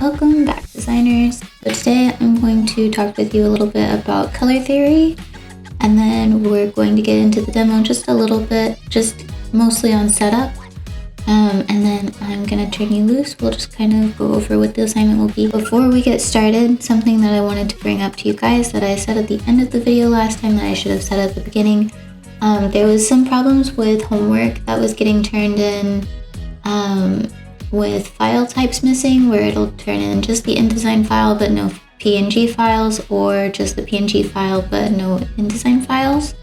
Welcome back, designers. So today I'm going to talk with you a little bit about color theory, and then we're going to get into the demo just a little bit, just mostly on setup. And then I'm gonna turn you loose. We'll just kind of go over what the assignment will be. Before we get started, something that I wanted to bring up to you guys that I said at the end of the video last time that I should have said at the beginning. There was some problems with homework that was getting turned in with file types missing, where it'll turn in just the InDesign file but no PNG files, or just the PNG file but no InDesign files.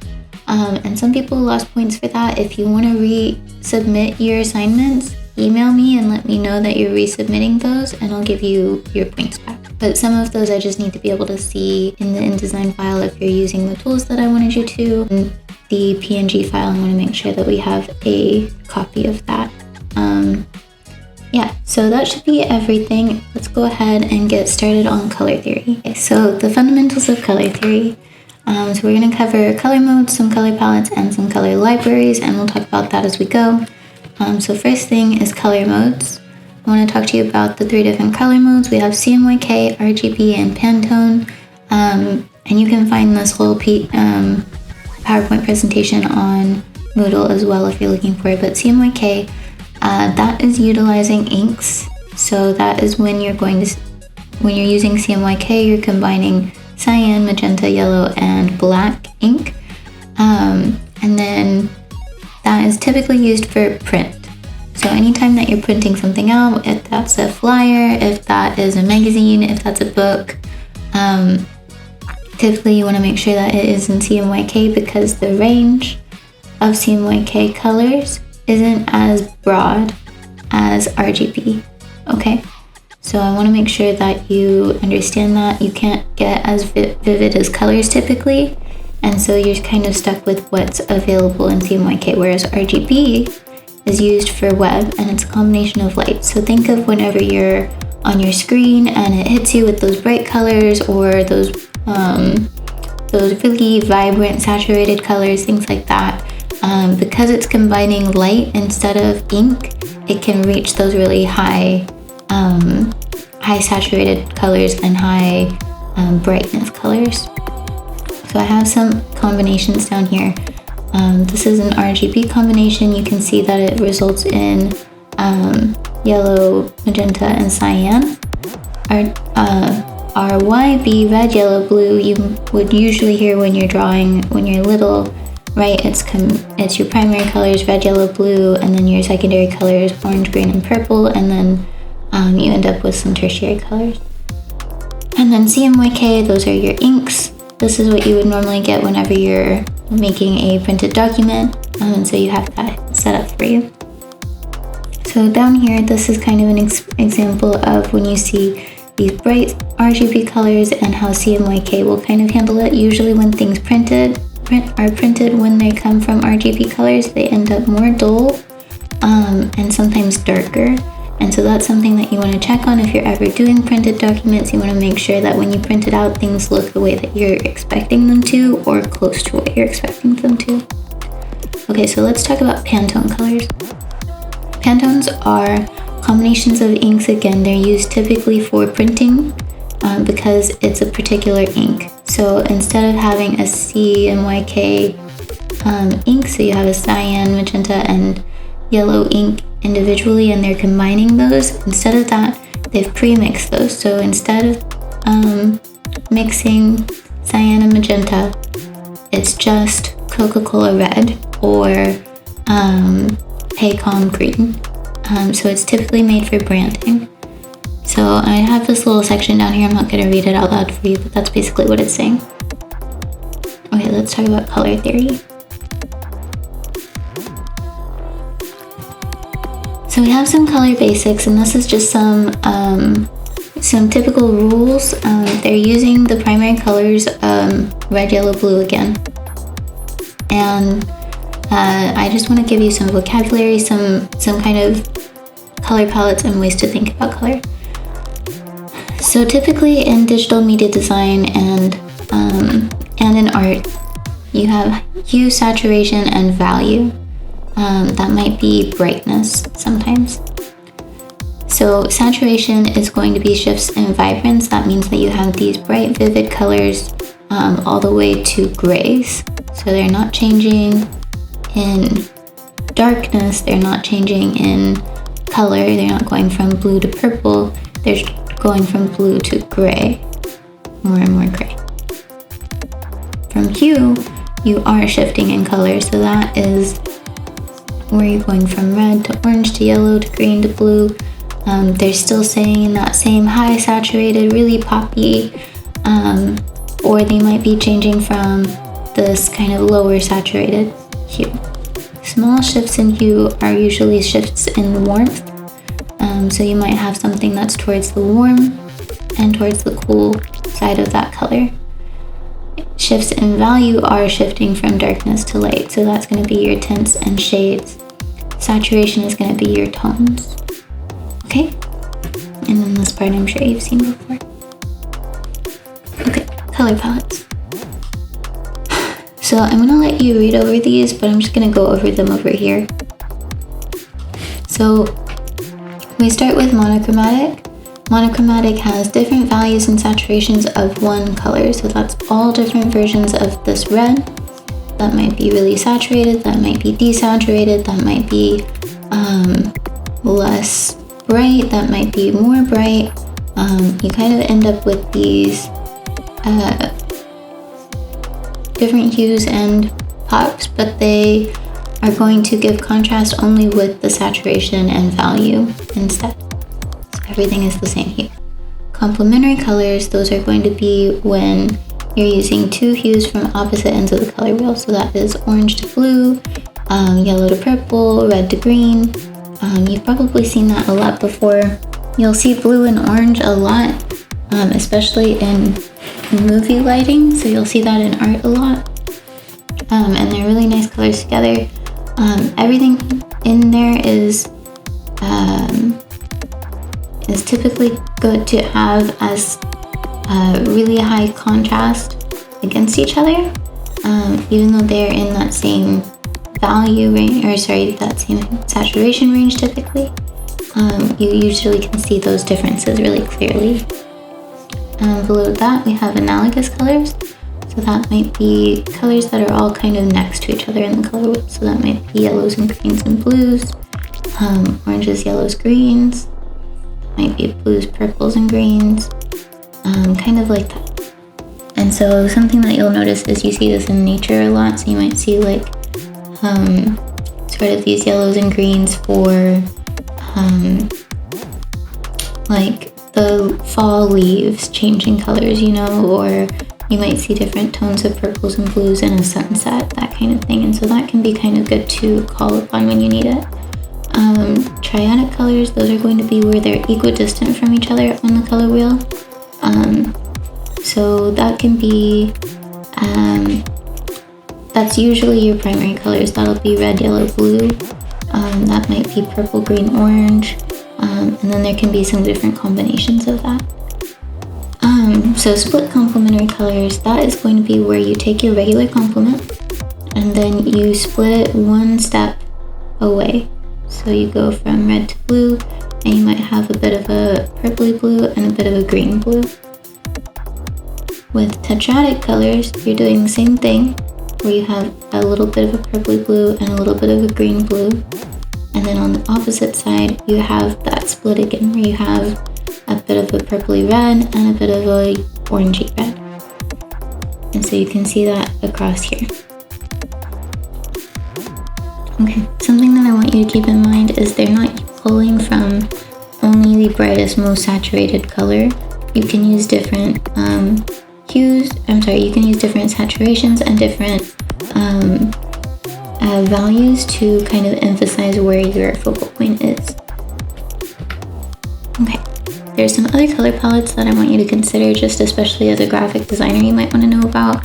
And some people lost points for that. If you want to resubmit your assignments, email me and let me know that you're resubmitting those, and I'll give you your points back. But some of those I just need to be able to see in the InDesign file if you're using the tools that I wanted you to. And the PNG file, I want to make sure that we have a copy of that. Yeah, so that should be everything. Let's go ahead and get started on color theory. Okay, so the fundamentals of color theory. So we're going to cover color modes, some color palettes, and some color libraries, and we'll talk about that as we go. So first thing is color modes. I want to talk to you about the 3 different color modes. We have CMYK, RGB, and Pantone. And you can find this whole PowerPoint presentation on Moodle as well if you're looking for it. But CMYK, that is utilizing inks. So that is when you're using CMYK, you're combining cyan, magenta, yellow, and black ink. And then that is typically used for print. So anytime that you're printing something out, if that's a flyer, if that is a magazine, if that's a book, typically you want to make sure that it is in CMYK, because the range of CMYK colors isn't as broad as RGB, okay? So I want to make sure that you understand that you can't get as vivid as colors typically, and so you're kind of stuck with what's available in CMYK, whereas RGB is used for web, and it's a combination of light. So think of whenever you're on your screen and it hits you with those bright colors, or those really vibrant saturated colors, things like that. Because it's combining light instead of ink, it can reach those really high saturated colors and high brightness colors. So I have some combinations down here. This is an RGB combination. You can see that it results in yellow, magenta, and cyan. RYB, red, yellow, blue, you would usually hear when you're drawing, when you're little, right? It's your primary colors, red, yellow, blue, and then your secondary colors, orange, green, and purple, and then you end up with some tertiary colors. And then CMYK, those are your inks. This is what you would normally get whenever you're making a printed document, and so you have that set up for you. So down here, this is kind of an example of when you see these bright RGB colors and how CMYK will kind of handle it. Usually when things are printed, when they come from RGB colors, they end up more dull and sometimes darker. And so that's something that you want to check on if you're ever doing printed documents. You want to make sure that when you print it out, things look the way that you're expecting them to, or close to what you're expecting them to. Okay, so let's talk about Pantone colors. Pantones are combinations of inks. Again, they're used typically for printing because it's a particular ink. So instead of having a CMYK ink, so you have a cyan, magenta, and yellow ink individually, and they're combining those. Instead of that, they've pre-mixed those. So instead of mixing cyan and magenta, it's just Coca-Cola red or Paycom green. So it's typically made for branding. So I have this little section down here. I'm not going to read it out loud for you, but that's basically what it's saying. Okay, let's talk about color theory. So we have some color basics, and this is just some typical rules. They're using the primary colors, red, yellow, blue again. And I just want to give you some vocabulary, some kind of color palettes and ways to think about color. So typically in digital media design and in art, you have hue, saturation, and value. That might be brightness sometimes. So saturation is going to be shifts in vibrance. That means that you have these bright, vivid colors all the way to grays. So they're not changing in darkness, they're not changing in color, they're not going from blue to purple, they're going from blue to gray, more and more gray. From hue, you are shifting in color, so that is where you're going from red to orange to yellow to green to blue. They're still staying in that same high saturated, really poppy, or they might be changing from this kind of lower saturated hue. Small shifts in hue are usually shifts in warmth. So you might have something that's towards the warm and towards the cool side of that color. Shifts in value are shifting from darkness to light. So that's going to be your tints and shades. Saturation is going to be your tones. Okay? And then this part I'm sure you've seen before. Okay, color palettes. So I'm gonna let you read over these, but I'm just gonna go over them over here. So we start with monochromatic. Monochromatic has different values and saturations of one color. So that's all different versions of this red. That might be really saturated, that might be desaturated, that might be less bright, that might be more bright. You kind of end up with these different hues and pops, but they are going to give contrast only with the saturation and value instead. So everything is the same hue. Complementary colors, those are going to be when you're using two hues from opposite ends of the color wheel. So that is orange to blue, yellow to purple, red to green. You've probably seen that a lot before. You'll see blue and orange a lot, especially in movie lighting. So you'll see that in art a lot. And they're really nice colors together. Everything in there is typically good to have as really high contrast against each other, even though they're in that same value range, that same saturation range typically. You usually can see those differences really clearly. Below that we have analogous colors. So that might be colors that are all kind of next to each other in the color wheel. So that might be yellows and greens and blues, oranges, yellows, greens. Might be blues, purples, and greens, kind of like that. And so something that you'll notice is you see this in nature a lot. So you might see like sort of these yellows and greens for like the fall leaves changing colors, or you might see different tones of purples and blues in a sunset, that kind of thing. And so that can be kind of good to call upon when you need it. Triadic colors, those are going to be where they're equidistant from each other on the color wheel. So that can be, that's usually your primary colors. That'll be red, yellow, blue. That might be purple, green, orange. And then there can be some different combinations of that. So split complementary colors, that is going to be where you take your regular complement and then you split it one step away. So you go from red to blue, and you might have a bit of a purpley blue and a bit of a green blue. With tetradic colors, you're doing the same thing, where you have a little bit of a purpley blue and a little bit of a green blue. And then on the opposite side, you have that split again, where you have a bit of a purpley red and a bit of a orangey red. And so you can see that across here. Okay, something that I want you to keep in mind is they're not pulling from only the brightest, most saturated color. You can use different you can use different saturations and different values to kind of emphasize where your focal point is. Okay, there's some other color palettes that I want you to consider, just especially as a graphic designer you might want to know about.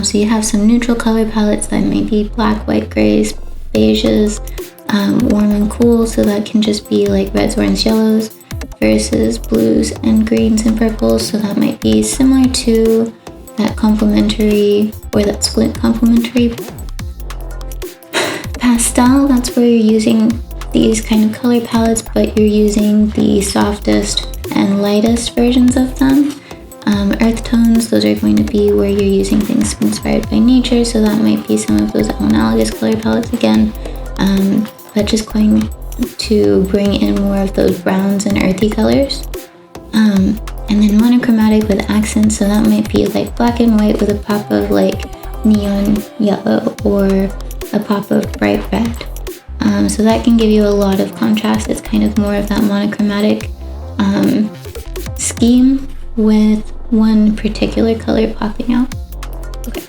So you have some neutral color palettes that might be black, white, grays, beiges, warm and cool, so that can just be like reds, orange, yellows, versus blues and greens and purples, so that might be similar to that complementary or that split complementary. Pastel, that's where you're using these kind of color palettes, but you're using the softest and lightest versions of them. Earth tones, those are going to be where you're using things inspired by nature, so that might be some of those analogous color palettes again, but just going to bring in more of those browns and earthy colors. And then monochromatic with accents, so that might be like black and white with a pop of like neon yellow or a pop of bright red. So that can give you a lot of contrast. It's kind of more of that monochromatic scheme with one particular color popping out. Okay.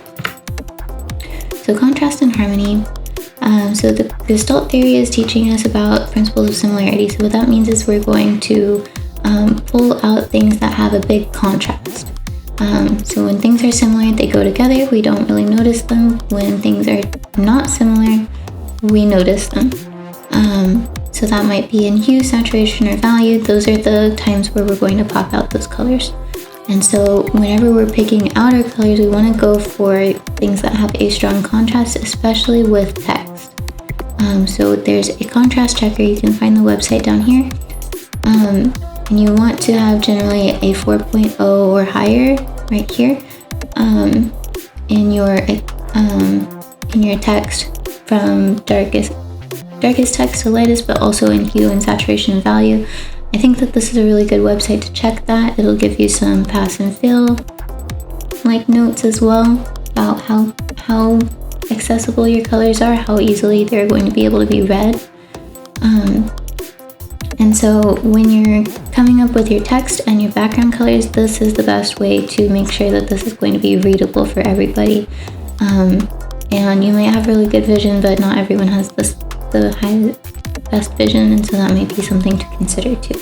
So contrast and harmony. So the Gestalt theory is teaching us about principles of similarity. So what that means is we're going to pull out things that have a big contrast. So when things are similar, they go together. We don't really notice them. When things are not similar, we notice them. So that might be in hue, saturation, or value. Those are the times where we're going to pop out those colors. And so whenever we're picking out our colors, we want to go for things that have a strong contrast, especially with text. So there's a contrast checker. You can find the website down here. And you want to have generally a 4.0 or higher right here in your text, from darkest text to lightest, but also in hue and saturation and value. I think that this is a really good website to check that. It'll give you some pass and fail like notes as well about how accessible your colors are, how easily they're going to be able to be read. And so when you're coming up with your text and your background colors, this is the best way to make sure that this is going to be readable for everybody. And you might have really good vision, but not everyone has the best vision, and so that might be something to consider too.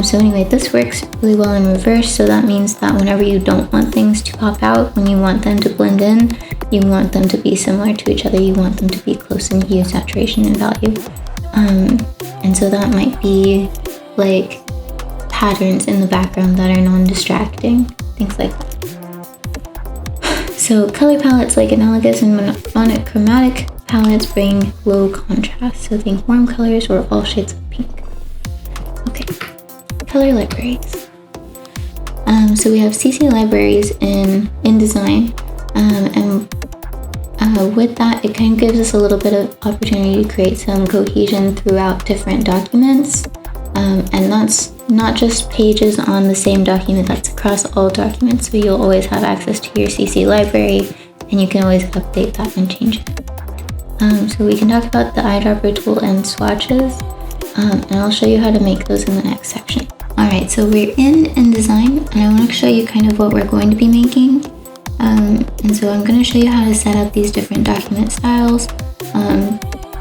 So anyway, this works really well in reverse, so that means that whenever you don't want things to pop out, when you want them to blend in, you want them to be similar to each other, you want them to be close in hue, saturation, and value. And so that might be like patterns in the background that are non-distracting, things like that. So color palettes like analogous and monochromatic palettes bring low contrast, so think warm colors or all shades of pink. Okay, color libraries. So we have CC libraries in InDesign, and with that, it kind of gives us a little bit of opportunity to create some cohesion throughout different documents, and that's not just pages on the same document, that's across all documents, so you'll always have access to your CC library, and you can always update that and change it. So we can talk about the eyedropper tool and swatches, and I'll show you how to make those in the next section. Alright, so we're in InDesign, and I want to show you kind of what we're going to be making. And so I'm going to show you how to set up these different document styles.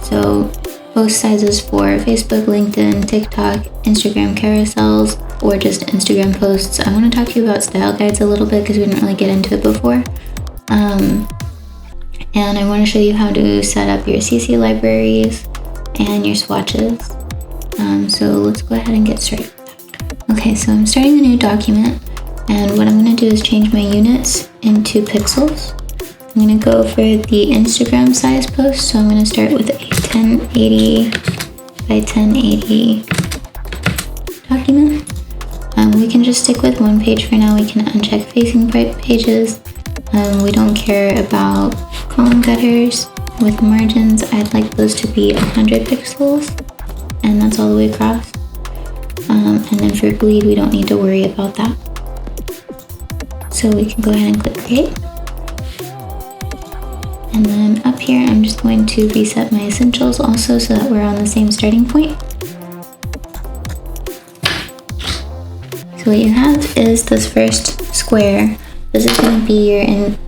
So post sizes for Facebook, LinkedIn, TikTok, Instagram carousels, or just Instagram posts. I want to talk to you about style guides a little bit because we didn't really get into it before. And I want to show you how to set up your CC libraries and your swatches. So let's go ahead and get started. Okay, so I'm starting a new document, and what I'm going to do is change my units into pixels. I'm going to go for the Instagram size post, so I'm going to start with a 1080 by 1080 document. We can just stick with one page for now. We can uncheck facing pages. We don't care about column gutters. With margins, I'd like those to be 100 pixels, and that's all the way across. And then for bleed, we don't need to worry about that. So we can go ahead and click create. And then up here, I'm just going to reset my essentials also so that we're on the same starting point. So what you have is this first square. This is going to be your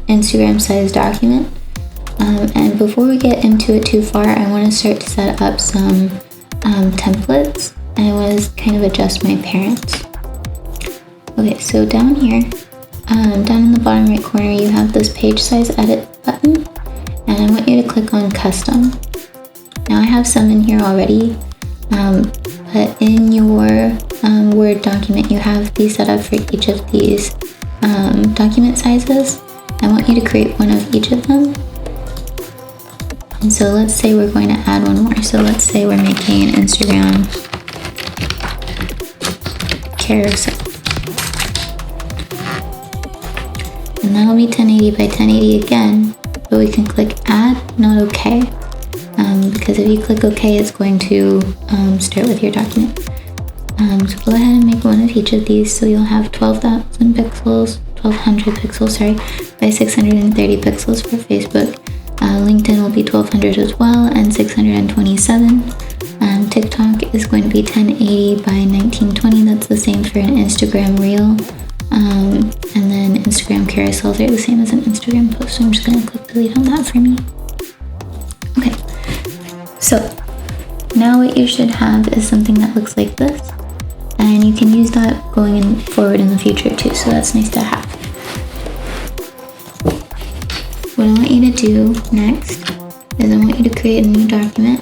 Instagram size document. And before we get into it too far, I want to start to set up some templates, and I want to kind of adjust my parents. Okay, so down here, down in the bottom right corner, you have this page size edit button, and I want you to click on custom. Now I have some in here already, but in your Word document, you have these set up for each of these document sizes. I want you to create one of each of them. And so let's say we're going to add one more. So let's say we're making an Instagram carousel. And that'll be 1080 by 1080 again, but we can click add, not okay. Because if you click OK, it's going to start with your document. So go ahead and make one of each of these. So you'll have 12,000 pixels, 1200 pixels, sorry, by 630 pixels for Facebook. LinkedIn will be 1200 as well, and 627. TikTok is going to be 1080 by 1920. That's the same for an Instagram Reel. And then Instagram carousels are the same as an Instagram post. So I'm just going to click delete on that for me. Okay. So now what you should have is something that looks like this, and you can use that going forward in the future too, so that's nice to have. What I want you to do next is I want you to create a new document,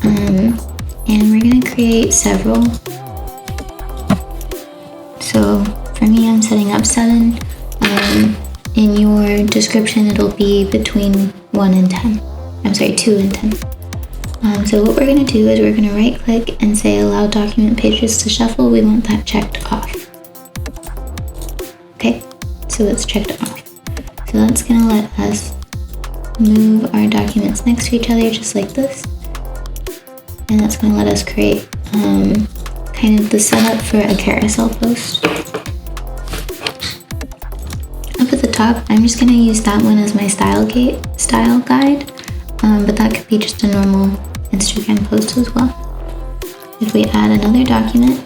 and we're going to create several. So for me, I'm setting up 7. In your description, it'll be between 1 and 10. I'm sorry, 2 and 10. So what we're going to do is we're going to right click and say allow document pages to shuffle. We want that checked off. Okay, so it's checked off. So that's going to let us move our documents next to each other just like this. And that's going to let us create kind of the setup for a carousel post. Up at the top, I'm just going to use that one as my style guide. But that could be just a normal Instagram post as well. If we add another document,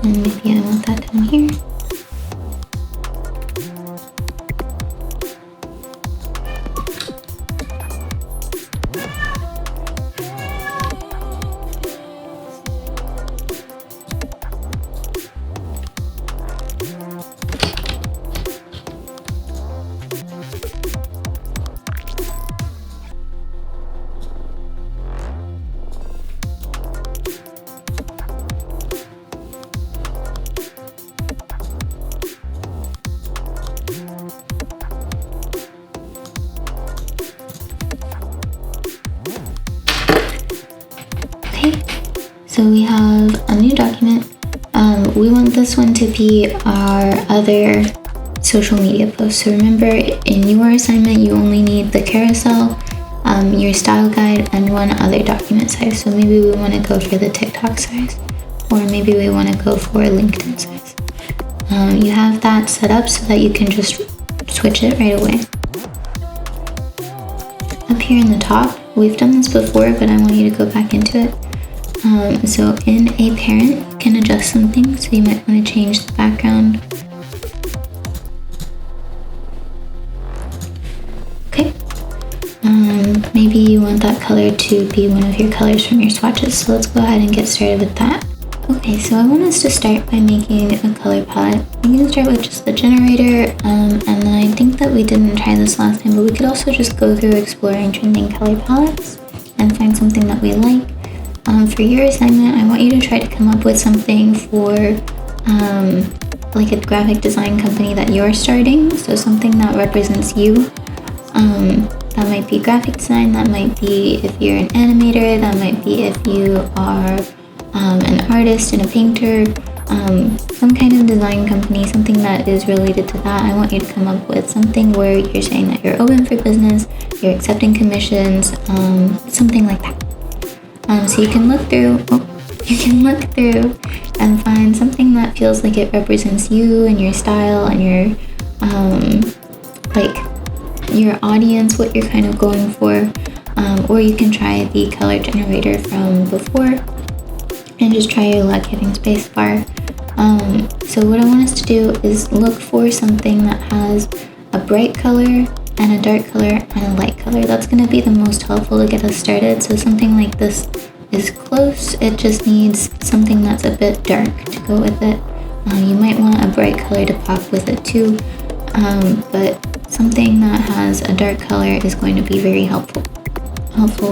and maybe I want that down here. So we have a new document. We want this one to be our other social media post. So remember, in your assignment, you only need the carousel, your style guide, and one other document size. So maybe we want to go for the TikTok size, or maybe we want to go for LinkedIn size. You have that set up so that you can just switch it right away. Up here in the top, we've done this before, but I want you to go back into it. So in a parent, you can adjust some things. So you might want to change the background. Okay. Maybe you want that color to be one of your colors from your swatches. So let's go ahead and get started with that. Okay, so I want us to start by making a color palette. We can start with just the generator, and then I think that we didn't try this last time, but we could also just go through exploring trending color palettes and find something that we like. For your assignment, I want you to try to come up with something for like a graphic design company that you're starting. So something that represents you. That might be graphic design, that might be if you're an animator, that might be if you are an artist and a painter, some kind of design company, something that is related to that. I want you to come up with something where you're saying that you're open for business, you're accepting commissions, something like that. So you can look through and find something that feels like it represents you and your style and your like your audience, what you're kind of going for, or you can try the color generator from before and just try your luck hitting spacebar. So what I want us to do is look for something that has a bright color and a dark color and a light color. That's going to be the most helpful to get us started. So something like this is close. It just needs something that's a bit dark to go with it. You might want a bright color to pop with it too, but something that has a dark color is going to be very helpful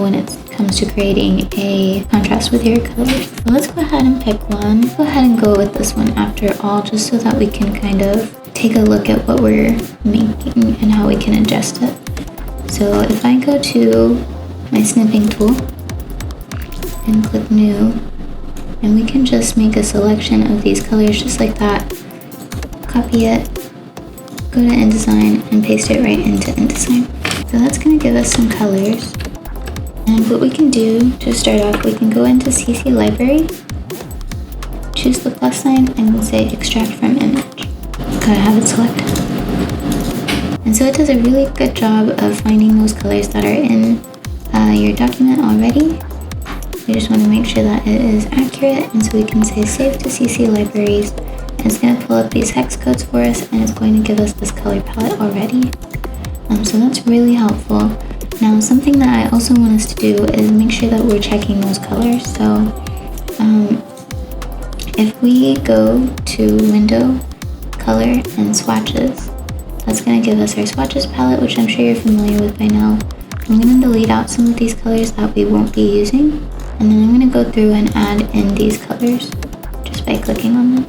when it comes to creating a contrast with your colors. So let's go ahead and pick one. Go ahead and go with this one after all, just so that we can kind of take a look at what we're making and how we can adjust it. So if I go to my snipping tool and click new, and we can just make a selection of these colors just like that, copy it, go to InDesign and paste it right into InDesign. So that's going to give us some colors. And what we can do to start off, we can go into CC Library, choose the plus sign, and we'll say extract from image. Gotta have it selected. And so it does a really good job of finding those colors that are in your document already. We just want to make sure that it is accurate, and so we can say save to CC Libraries, and it's going to pull up these hex codes for us, and it's going to give us this color palette already. So that's really helpful. Now something that I also want us to do is make sure that we're checking those colors. So if we go to Window, Color, and Swatches, that's going to give us our swatches palette, which I'm sure you're familiar with by now. I'm going to delete out some of these colors that we won't be using, and then I'm going to go through and add in these colors just by clicking on them.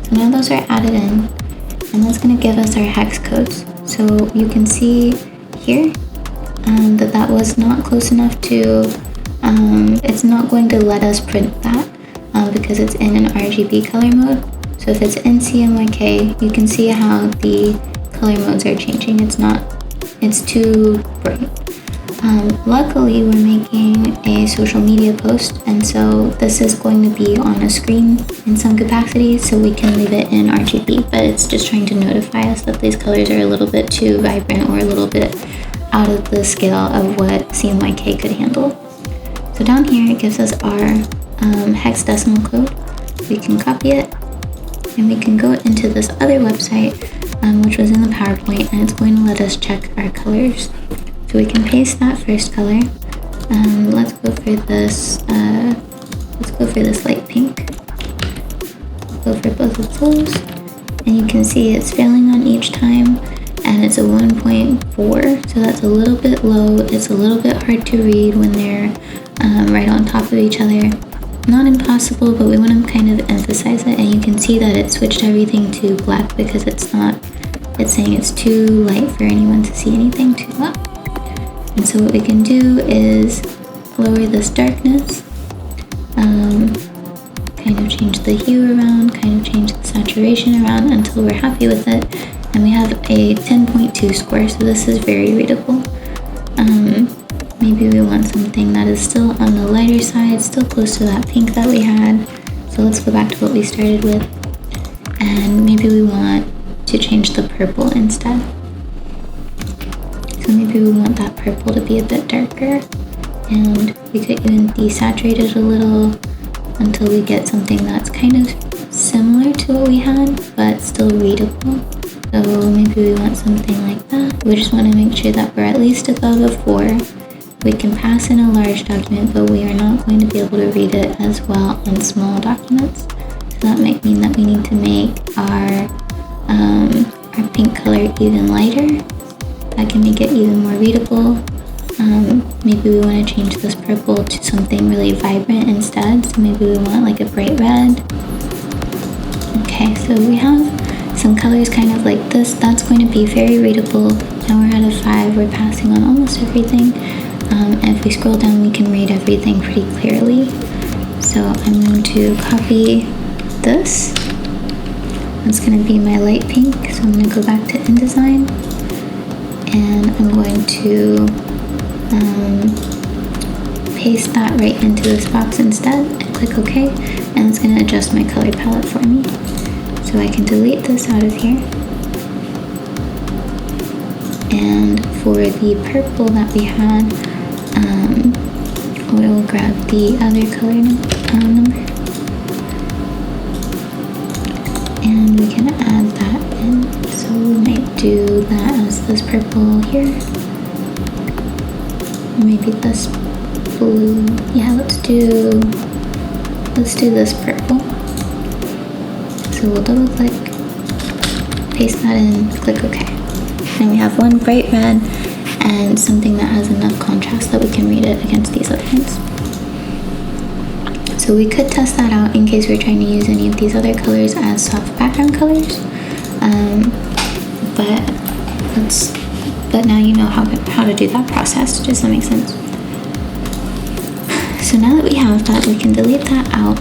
So now those are added in, and that's going to give us our hex codes. So you can see here that was not close enough to, it's not going to let us print that because it's in an RGB color mode. So if it's in CMYK, you can see how the color modes are changing. It's too bright. Luckily, we're making a social media post, and so this is going to be on a screen in some capacity, so we can leave it in RGB, but it's just trying to notify us that these colors are a little bit too vibrant or a little bit out of the scale of what CMYK could handle. So down here, it gives us our hexadecimal code. We can copy it, and we can go into this other website, which was in the PowerPoint, and it's going to let us check our colors. So we can paste that first color. Let's go for this. Let's go for this light pink. Go for both of those, and you can see it's failing on each time, and it's a 1.4. So that's a little bit low. It's a little bit hard to read when they're right on top of each other. Not impossible, but we want to kind of emphasize it, and you can see that it switched everything to black because it's saying it's too light for anyone to see anything too well. And so what we can do is lower this darkness, kind of change the hue around, kind of change the saturation around until we're happy with it. And we have a 10.2 score, so this is very readable. Maybe we want something that is still on the lighter side, still close to that pink that we had. So let's go back to what we started with. And maybe we want to change the purple instead. So maybe we want that purple to be a bit darker. And we could even desaturate it a little until we get something that's kind of similar to what we had, but still readable. So maybe we want something like that. We just want to make sure that we're at least above a 4. We can pass in a large document, but we are not going to be able to read it as well on small documents. So that might mean that we need to make our pink color even lighter. That can make it even more readable. Maybe we want to change this purple to something really vibrant instead. So maybe we want like a bright red. Okay, so we have some colors kind of like this. That's going to be very readable. Now we're at a 5. We're passing on almost everything. And if we scroll down, we can read everything pretty clearly. So I'm going to copy this. That's going to be my light pink. So I'm going to go back to InDesign, and I'm going to paste that right into this box instead, and click OK, and it's going to adjust my color palette for me. So I can delete this out of here. And for the purple that we had, we'll grab the other color number, and we can add that in. So we might do that as this purple here, or maybe this blue. Yeah, let's do this purple. So we'll double click, paste that in, click OK. And we have one bright red and something that has enough contrast that we can read it against these other ones. So we could test that out in case we're trying to use any of these other colors as soft background colors. But let's but now you know how to do that process. Does that make sense? So now that we have that, we can delete that out.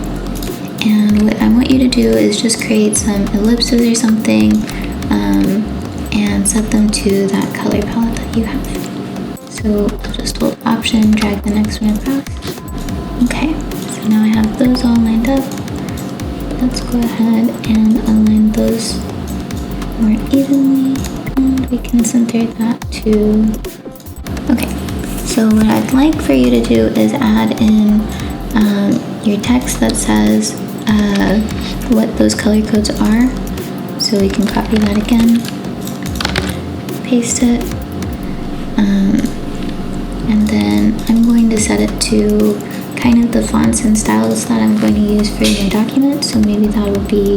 And what I want you to do is just create some ellipses or something and set them to that color palette that you have. So I'll just hold Option, drag the next one across. Okay, so now I have those all lined up. Let's go ahead and align those more evenly, and we can center that to... Okay, so what I'd like for you to do is add in your text that says what those color codes are. So we can copy that again, paste it, and then I'm going to set it to kind of the fonts and styles that I'm going to use for my document. So maybe that will be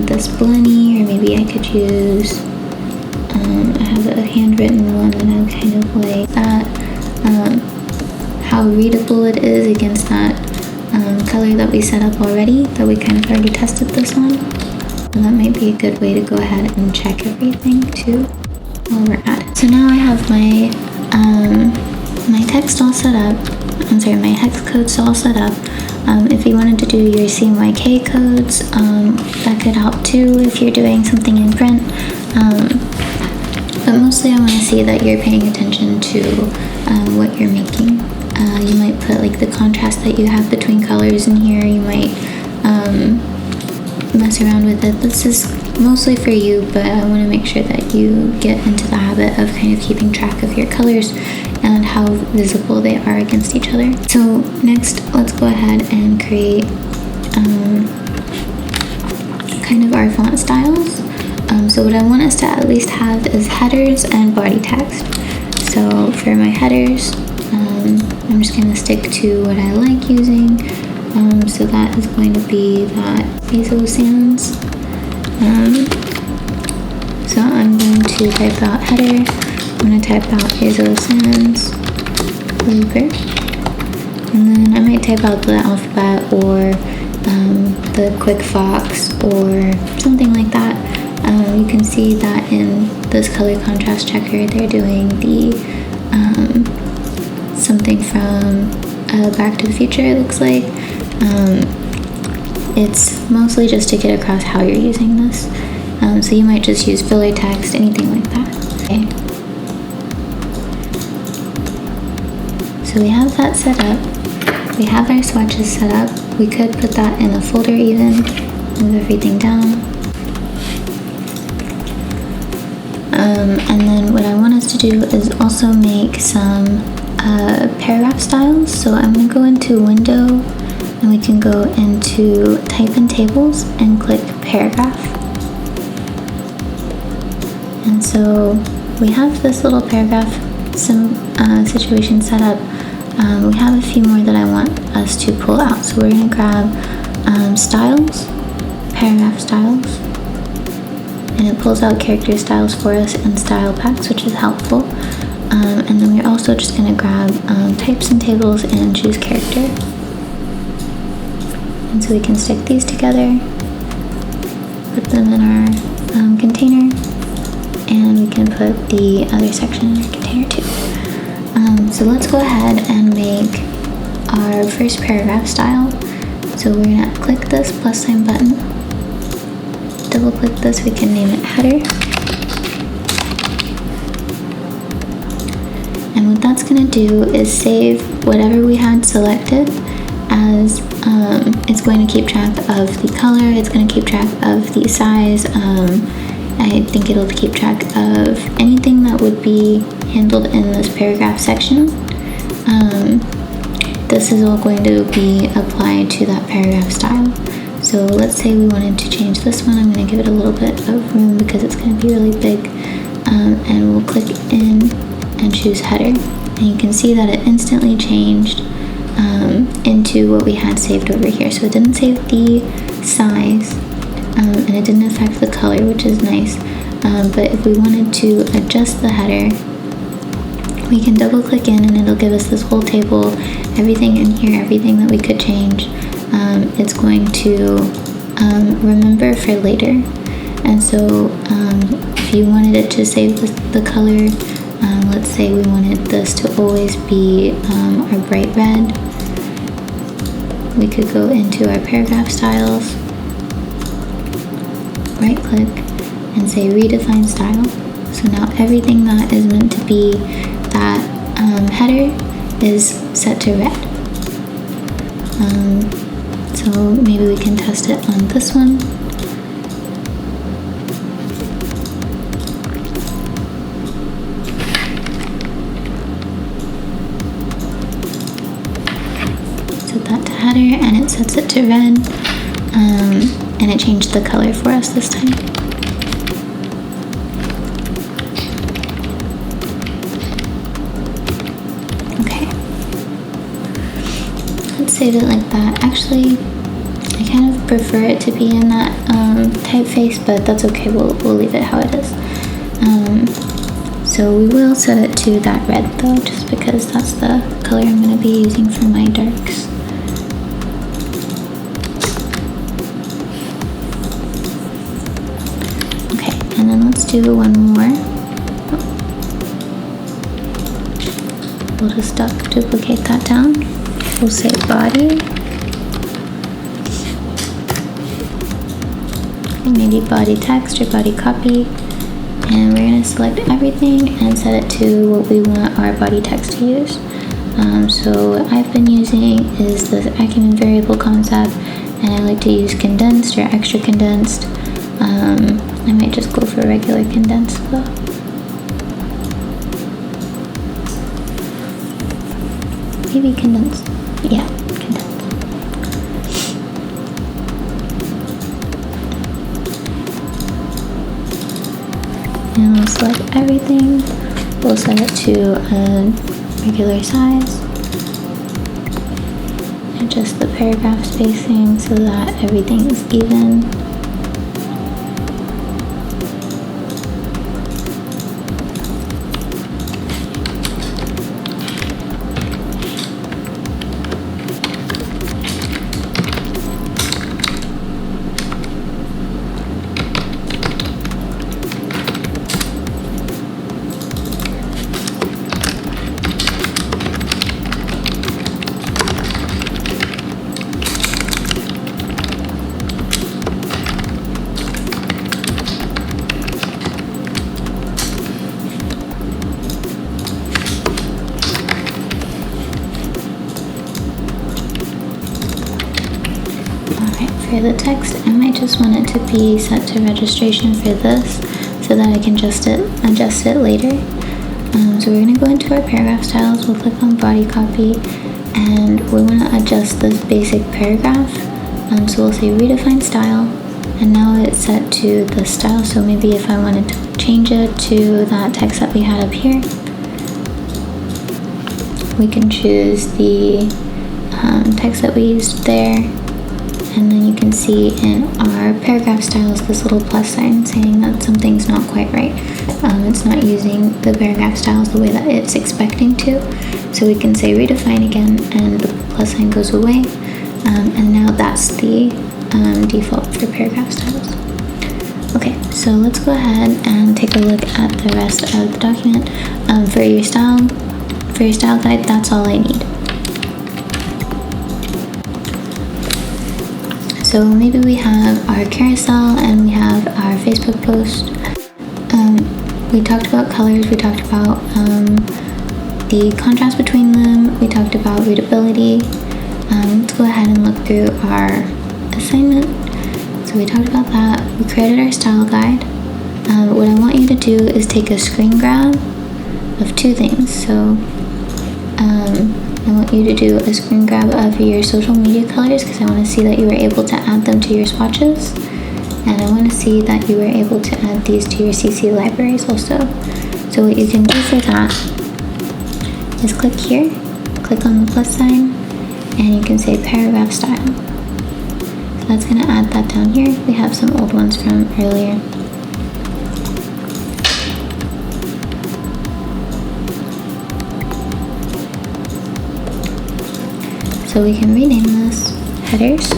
this Blenny, or maybe I could use, I have a handwritten one and I kind of like that, how readable it is against that color that we set up already, that we kind of already tested this on. So that might be a good way to go ahead and check everything too while we're at it. So now I have my my text all set up. My hex codes all set up. If you wanted to do your CMYK codes, that could help too if you're doing something in print. But mostly I want to see that you're paying attention to what you're making. You might put like the contrast that you have between colors in here. You might mess around with it. This is mostly for you, but I want to make sure that you get into the habit of kind of keeping track of your colors and how visible they are against each other. So next, let's go ahead and create kind of our font styles. So what I want us to at least have is headers and body text. So for my headers, I'm just going to stick to what I like using. So that is going to be that Azo Sans. So I'm going to type out header. I'm going to type out Azo Sans Looper. And then I might type out the alphabet or the Quick Fox or something like that. You can see that in this color contrast checker, they're doing the something from Back to the Future, it looks like. It's mostly just to get across how you're using this. So you might just use filler text, anything like that. Okay. So we have that set up. We have our swatches set up. We could put that in a folder even, move everything down. And then what I want us to do is also make some paragraph styles. So I'm going to go into Window, and we can go into Type in Tables and click Paragraph. And so we have this little paragraph situation set up. We have a few more that I want us to pull out. So we're going to grab styles, paragraph styles, and it pulls out character styles for us in style packs, which is helpful. And then we're also just going to grab types and tables and choose character. And so we can stick these together, put them in our container, and we can put the other section in our container too. So let's go ahead and make our first paragraph style. So we're going to click this plus sign button, double click this, we can name it header. And what that's going to do is save whatever we had selected, as it's going to keep track of the color, it's going to keep track of the size. I think it'll keep track of anything that would be handled in this paragraph section. This is all going to be applied to that paragraph style. So let's say we wanted to change this one. I'm going to give it a little bit of room because it's going to be really big. And we'll click in and choose header. And you can see that it instantly changed into what we had saved over here. So it didn't save the size, and it didn't affect the color, which is nice. But if we wanted to adjust the header, we can double click in and it'll give us this whole table, everything in here, everything that we could change. It's going to remember for later. And so if you wanted it to save the color, let's say we wanted this to always be our bright red, we could go into our paragraph styles, right click, and say redefine style. So now everything that is meant to be that header is set to red. So maybe we can test it on this one. Set that to header and it sets it to red, and it changed the color for us this time. Save it like that. Actually, I kind of prefer it to be in that typeface, but that's okay. We'll leave it how it is. So we will set it to that red though, just because that's the color I'm going to be using for my darks. Okay, and then let's do one more. We'll just duplicate that down. We'll say body, and maybe body text or body copy, and we're going to select everything and set it to what we want our body text to use. So what I've been using is this Acumen variable concept, and I like to use condensed or extra condensed. I might just go for regular condensed though. Maybe condensed. Yeah, condensed. And we'll select everything. We'll set it to a regular size. Adjust the paragraph spacing so that everything is even. For the text, I might just want it to be set to registration for this so that I can adjust it later. So we're going to go into our paragraph styles, we'll click on body copy, and we want to adjust this basic paragraph. So we'll say redefine style, and now it's set to the style. So maybe if I wanted to change it to that text that we had up here, we can choose the text that we used there. And then you can see in our paragraph styles this little plus sign saying that something's not quite right. It's not using the paragraph styles the way that it's expecting to. So we can say redefine again and the plus sign goes away. And now that's the default for paragraph styles. Okay, so let's go ahead and take a look at the rest of the document. For your style guide, that's all I need. So maybe we have our carousel and we have our Facebook post. We talked about colors, we talked about the contrast between them, we talked about readability. Let's go ahead and look through our assignment. So we talked about that, we created our style guide. What I want you to do is take a screen grab of two things. So I want you to do a screen grab of your social media colors because I want to see that you were able to add them to your swatches, and I want to see that you were able to add these to your CC libraries also. So what you can do for that is click here, click on the plus sign, and you can say paragraph style. So that's going to add that down here. We have some old ones from earlier. So we can rename this headers.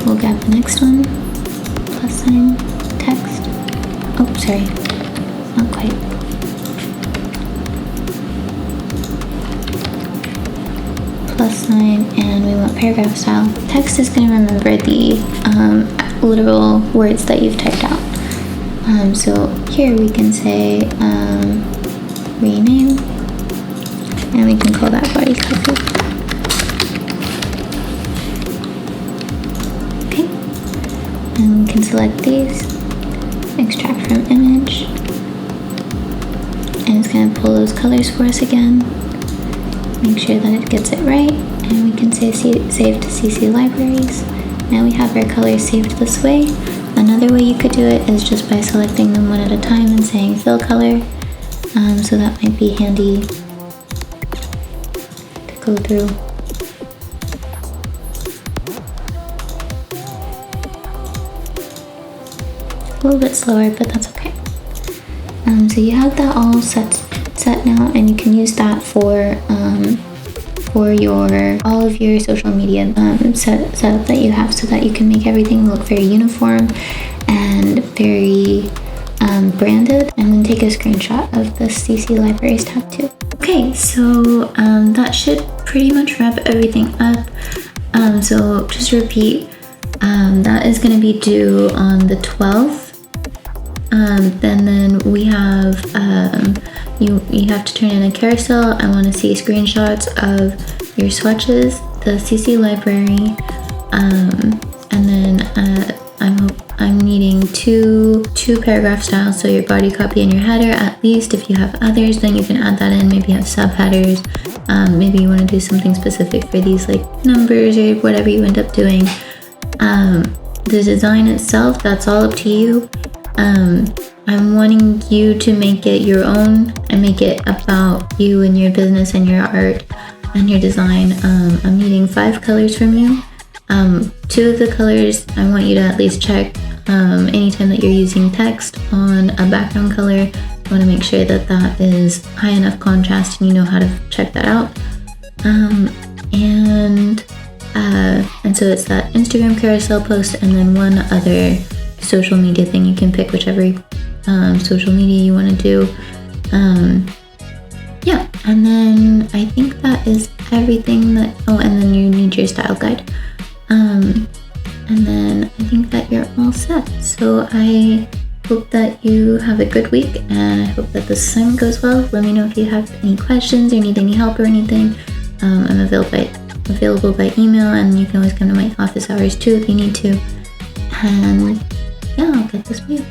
We'll we'll grab the next one, plus sign, text. Oh, sorry, not quite. Plus sign, and we want paragraph style. Text is going to remember the literal words that you've typed out. So here we can say rename, and we can call that body copy. Okay, and we can select these, extract from image, and it's going to pull those colors for us again. Make sure that it gets it right, and we can say save to CC libraries. Now we have our colors saved this way. Another way you could do it is just by selecting them one at a time and saying fill color. So that might be handy to go through. A little bit slower, but that's okay. So you have that all set now, and you can use that for all of your social media setup that you have, so that you can make everything look very uniform and very branded, and then take a screenshot of the CC Libraries tab too. Okay, so that should pretty much wrap everything up. So just to repeat, that is going to be due on the 12th. Then we have you have to turn in a carousel. I want to see screenshots of your swatches, the CC library, and then I'm needing two paragraph styles, so your body copy and your header at least. If you have others, then you can add that in. Maybe you have subheaders. Maybe you want to do something specific for these, like numbers or whatever you end up doing. The design itself, that's all up to you. I'm wanting you to make it your own and make it about you and your business and your art and your design. I'm needing 5 colors from you. 2 of the colors I want you to at least check anytime that you're using text on a background color. I want to make sure that that is high enough contrast and you know how to check that out. And so it's that Instagram carousel post, and then one other social media thing. You can pick whichever social media you want to do. Yeah, and then I think that is everything that, oh, and then you need your style guide. And then I think that you're all set. So I hope that you have a good week, and I hope that this assignment goes well. Let me know if you have any questions or need any help or anything. I'm available by email, and you can always come to my office hours too if you need to. And yeah, I'll get this for you.